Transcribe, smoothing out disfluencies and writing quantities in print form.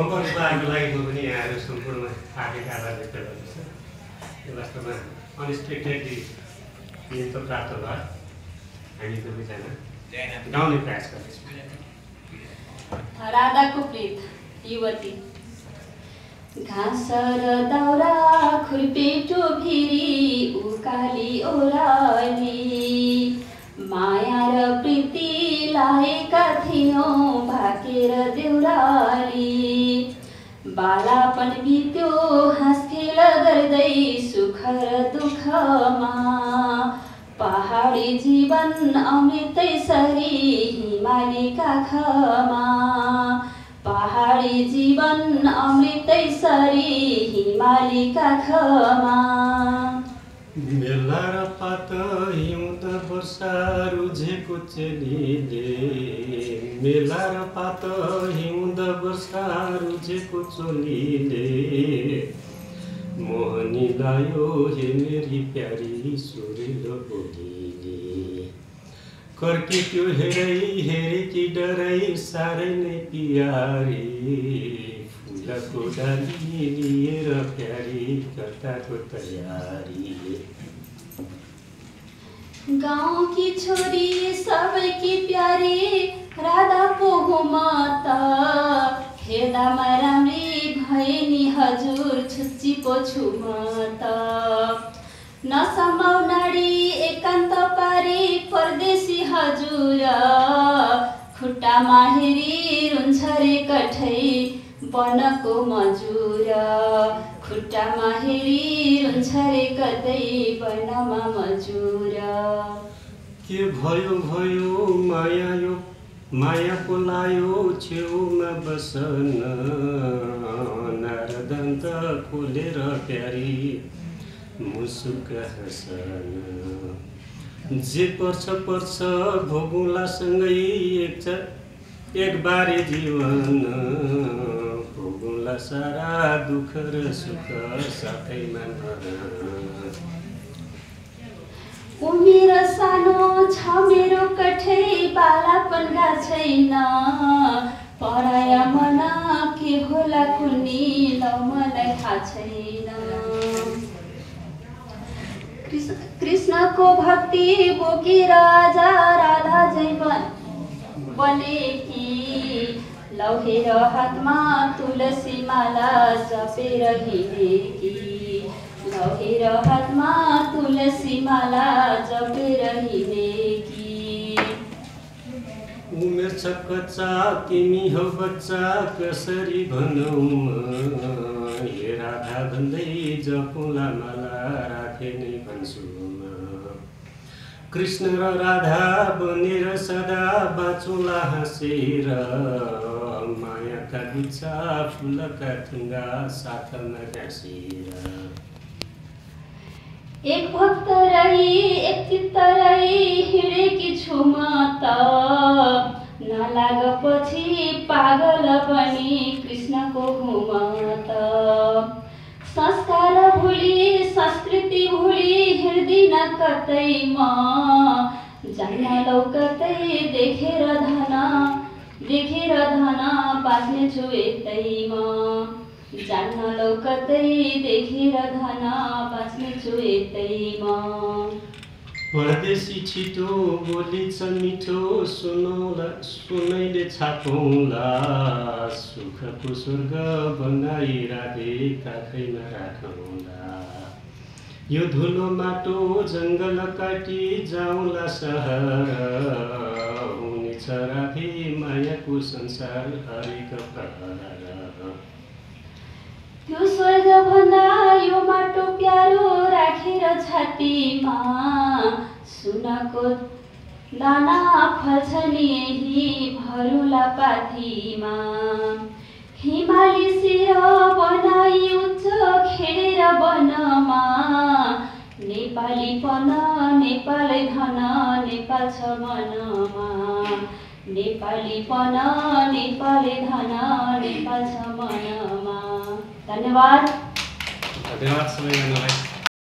Bumper स्टारको लागि म पनि यहाँहरू सम्पूर्ण पार्टीका आभार व्यक्त गर्दछु। यो वास्तवमा अनएक्सपेक्टेडली यो त प्राप्त भयो। हामी दुवैजना गाउने प्रयास गर्दैछौँ। राधाको प्रीत युवती घाँस र दाउरा खुर्पेटो फेरि उकाली ओराली माया र प्रीति लाएका थियौँ भाकेर देउराली बालापन बित्यो हाँसखेल गर्दै सुख र दुःखमा पहाडी जीवन अमृतै सरी हिमाली काखमा पहाडी जीवन अमृतै सरी हिमाली काखमा मेला र पात हिउँद वर्षा रुझेको चेलीले मेला र पात हिउँद वर्षा रुझेको चोलीले मोहनी लायो हे मेरी प्यारी सुरिलो बोलीले कर्की त्यो हेरेकी डराई साह्रै नै प्यारी फुलको डाली लिएर प्यारी कर्ताको तयारी गाउँकी छोरी सबैकी प्यारी राधा पोहुम त हेर्दामा राम्री भए नि हजुर छुच्ची पो छु म त नसमाउ नाडी एकान्त पारी परदेशी हजुर खुट्टामा हेरी रुन्छ रे कठै वनको मजुर खुट्टामा हेरी रुन्छ रे कतै वनमा मजुर के भयो भयो माया यो माया पोलायो छेउमा बसन नारदन्त खोलेर प्यारी मुसुक हसन जे पर्छ पर्छ भोगुला सँगै एक बारे जीवन भोगुला सारा दुःख र सुख साथैमा उमेर सानो छ मेरो कठै बालापन गा छैन पराया मन के होला कुनी ल मलाई थाहा छैन कृष्णको भक्ति बोकी राजा राधा जै बनेकी लौहेर हातमा तुलसी माला जपेर हिँडेकी लौहेर हातमा तुलसी माला जपेर हिँडेकी उमेर छ कच्चा तिमी हो बच्चा कसरी भनौँ हे राधा भन्दै जपुला माला राखे नै भन्छु कृष्ण र राधा बनेर सदा बाँचुला हाँसेर मायाका गुच्छा फुलका थुङ्गा साथमा गाँसेर एक भक्त रही एक चित्त रही हिँडेकी छु म त नलागपछि पागल बनी कृष्णको हुम त संस्कार भुली संस्कृति भुली हिँड्दिन कतै म जान्न लौकतै देखेर धन बाँच्ने छु यतै म जान्न लौकतै देखेर धन बाँच्ने छु यतै म परदेशी छिटो बोली छ मिठो सुनैले छापौँला सुखको स्वर्ग बनाई राधे काखैमा राखौँला यो धुलो माटो जङ्गल काटी जाउँला सहर हुनेछ राधे मायाको संसार हरेक प्रहर त्यो स्वर्ग भन्दा यो माटो प्यारो राखेर छातीमा सुनको दाना फल्छ नि यही भरुला पाथीमा हिमाली शिर बनाई उच्च खेडेर वनमा नेपालीपन नेपालै धन नेपाल छ मनमा नेपालीपन नेपालै धन नेपाल छ मनमा धन्यवाद सबैजनालाई।